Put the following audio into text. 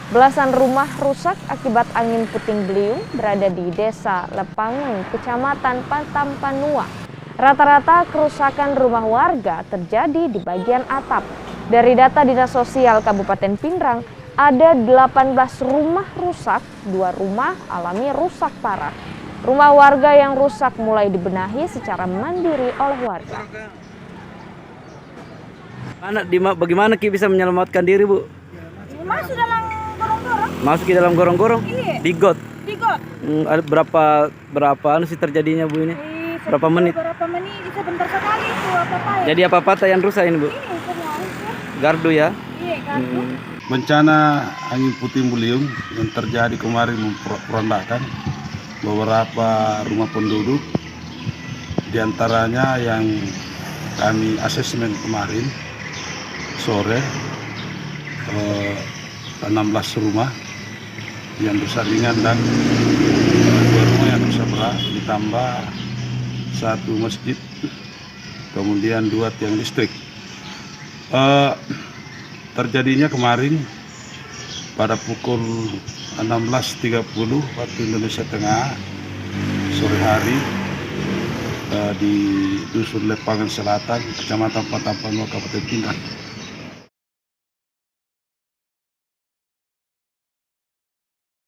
Belasan rumah rusak akibat angin puting beliung berada di Desa Lepangen, Kecamatan Patampanua. Rata-rata kerusakan rumah warga terjadi di bagian atap. Dari data Dinas Sosial Kabupaten Pindrang, ada 18 rumah rusak, 2 rumah alami rusak parah. Rumah warga yang rusak mulai dibenahi secara mandiri oleh warga. Bagaimana Ki bisa menyelamatkan diri, Bu? Masuk dalam gorong-gorong. Masuk ke dalam gorong-gorong? Iya. Di got? Di got. Ada berapa sih terjadinya, Bu, ini? Berapa menit? Berapa menit? Sebentar sekali itu apa-apa ya. Jadi apa-apa yang rusak ini, Bu? Ini semua rusak. Gardu ya? Iya, gardu. Bencana angin puting beliung yang terjadi kemarin memporak-porandakan beberapa rumah penduduk, diantaranya yang kami asesmen kemarin sore 16 rumah yang rusak ringan dan 2 rumah yang rusak berat, ditambah 1 masjid, kemudian 2 tiang listrik. Terjadinya kemarin pada pukul 16.30 waktu Indonesia Tengah sore hari di Dusun Lepangen Selatan, Kecamatan Patampanua, Kabupaten Pindrang.